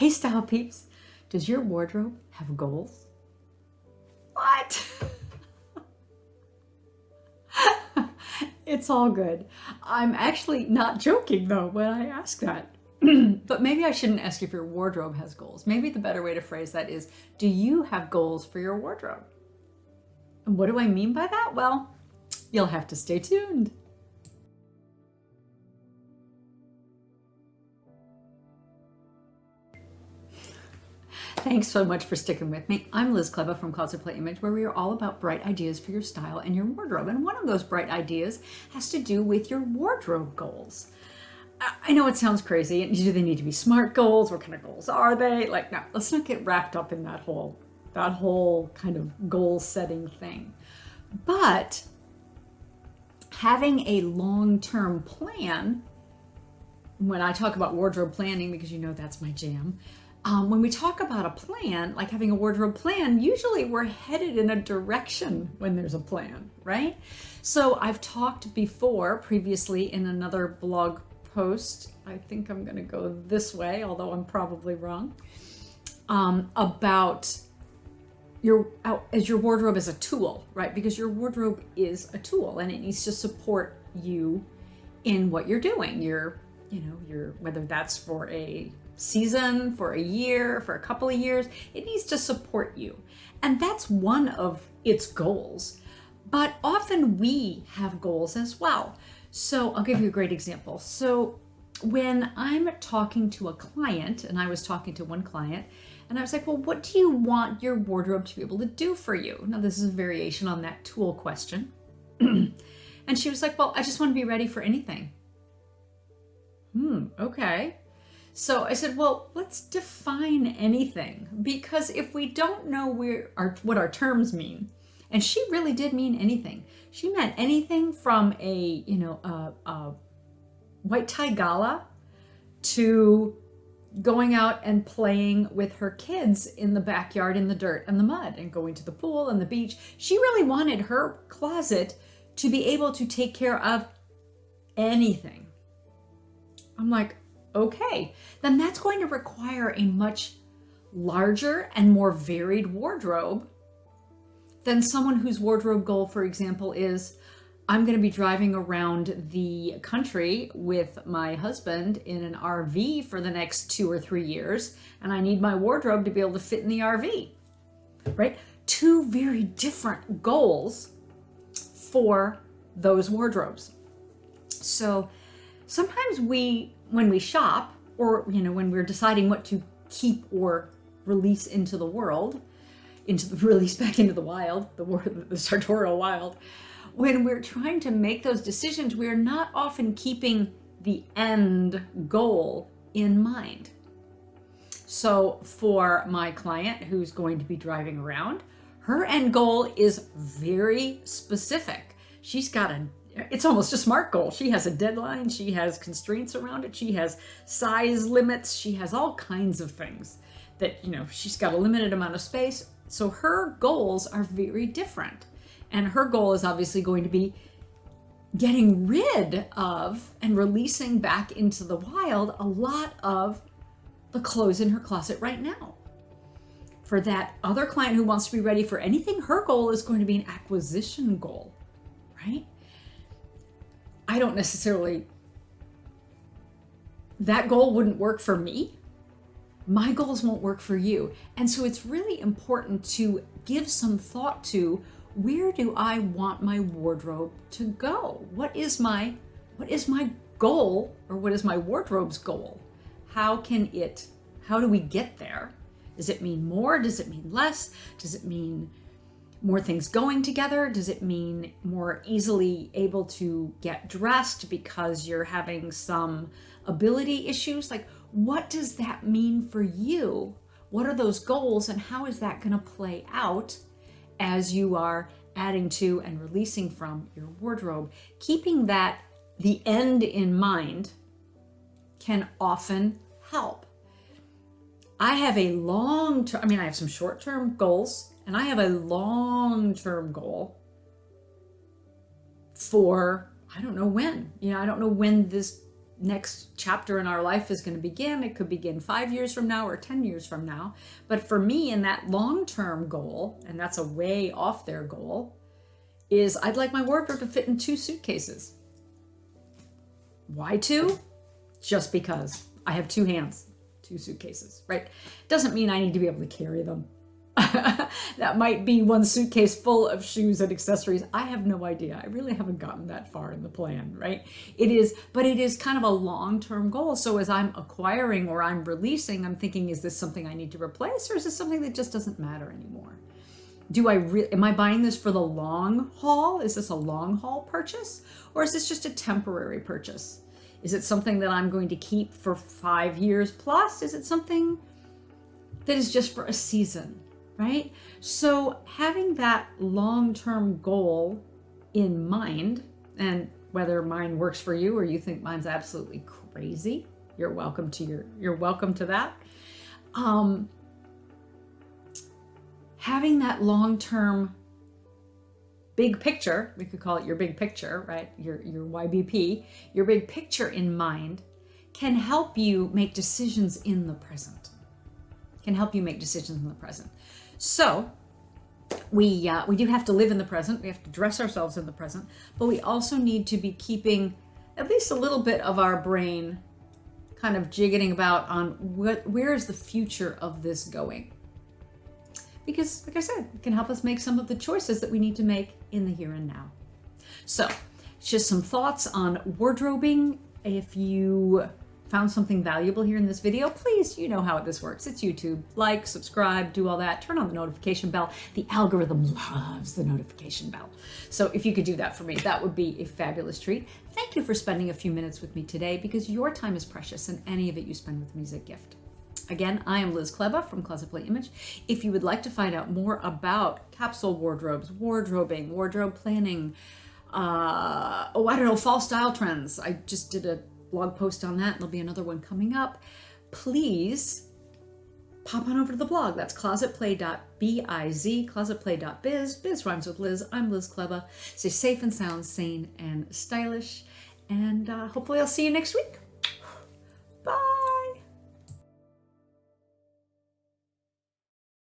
Hey style peeps, does your wardrobe have goals? What? It's all good. I'm actually not joking though when I ask that. But maybe I shouldn't ask if your wardrobe has goals. Maybe the better way to phrase that is, do you have goals for your wardrobe? And what do I mean by that? Well, you'll have to stay tuned. Thanks so much for sticking with me. I'm Liz Kleva from Closet Play Image, where we are all about bright ideas for your style and your wardrobe. And one of those bright ideas has to do with your wardrobe goals. I know it sounds crazy. Do they need to be SMART goals? What kind of goals are they? Like, no, let's not get wrapped up in that whole kind of goal setting thing. But having a long-term plan, when I talk about wardrobe planning, because you know that's my jam, when we talk about a plan, like having a wardrobe plan, usually we're headed in a direction when there's a plan, right? So I've talked before, previously in another blog post, I think I'm gonna go this way, although I'm probably wrong, about your wardrobe as a tool, right? Because your wardrobe is a tool and it needs to support you in what you're doing. Your whether that's for a season, for a year, for a couple of years, it needs to support you. And that's one of its goals. But often we have goals as well. So I'll give you a great example. So when I'm talking to a client, and I was talking to one client, and I was like, well, what do you want your wardrobe to be able to do for you? Now, this is a variation on that tool question. And she was like, well, I just want to be ready for anything. Okay. So I said, well, let's define anything, because if we don't know what our terms mean, and she really did mean anything. She meant anything from a white tie gala to going out and playing with her kids in the backyard in the dirt and the mud and going to the pool and the beach. She really wanted her closet to be able to take care of anything. I'm like, okay, then that's going to require a much larger and more varied wardrobe than someone whose wardrobe goal, for example, is I'm going to be driving around the country with my husband in an RV for the next 2 or 3 years, and I need my wardrobe to be able to fit in the RV, right? Two very different goals for those wardrobes. So sometimes when we shop, or when we're deciding what to keep or release into the world, release back into the wild, the sartorial wild, when we're trying to make those decisions, we are not often keeping the end goal in mind. So for my client who's going to be driving around, her end goal is very specific. It's almost a SMART goal. She has a deadline. She has constraints around it. She has size limits. She has all kinds of things that, she's got a limited amount of space. So her goals are very different. And her goal is obviously going to be getting rid of and releasing back into the wild a lot of the clothes in her closet right now. For that other client who wants to be ready for anything, her goal is going to be an acquisition goal, right? I don't necessarily, that goal wouldn't work for me. My goals won't work for you. And so it's really important to give some thought to, where do I want my wardrobe to go? What is my goal, or what is my wardrobe's goal? How do we get there? Does it mean more? Does it mean less? Does it mean more things going together? Does it mean more easily able to get dressed because you're having some ability issues? Like, what does that mean for you? What are those goals, and how is that going to play out as you are adding to and releasing from your wardrobe? Keeping the end in mind can often help. I have I have some short-term goals, and I have a long-term goal for, I don't know when. I don't know when this next chapter in our life is going to begin. It could begin 5 years from now or 10 years from now. But for me, in that long-term goal, and that's a way off their goal, is I'd like my wardrobe to fit in 2 suitcases. Why 2? Just because I have 2 hands, 2 suitcases, right? Doesn't mean I need to be able to carry them. That might be 1 suitcase full of shoes and accessories. I have no idea. I really haven't gotten that far in the plan, right? But it is kind of a long-term goal. So as I'm acquiring or I'm releasing, I'm thinking, is this something I need to replace, or is this something that just doesn't matter anymore? Am I buying this for the long haul? Is this a long haul purchase, or is this just a temporary purchase? Is it something that I'm going to keep for 5 years plus? Is it something that is just for a season, right? So having that long-term goal in mind, and whether mine works for you or you think mine's absolutely crazy, you're welcome to that. Having that long-term big picture, we could call it your big picture, right? Your YBP, your big picture in mind can help you make decisions in the present. So we do have to live in the present. We have to dress ourselves in the present, but we also need to be keeping at least a little bit of our brain kind of jigging about on where is the future of this going? Because, like I said, it can help us make some of the choices that we need to make in the here and now. So, just some thoughts on wardrobing. If you found something valuable here in this video, please, you know how this works. It's YouTube. Like, subscribe, do all that. Turn on the notification bell. The algorithm loves the notification bell. So if you could do that for me, that would be a fabulous treat. Thank you for spending a few minutes with me today, because your time is precious and any of it you spend with me is a gift. Again, I am Liz Kleba from Closet Play Image. If you would like to find out more about capsule wardrobes, wardrobing, wardrobe planning, fall style trends. I just did a blog post on that. There'll be another one coming up. Please pop on over to the blog. That's closetplay.biz, closetplay.biz. Biz rhymes with Liz. I'm Liz Kleba. Stay safe and sound, sane and stylish. And hopefully I'll see you next week.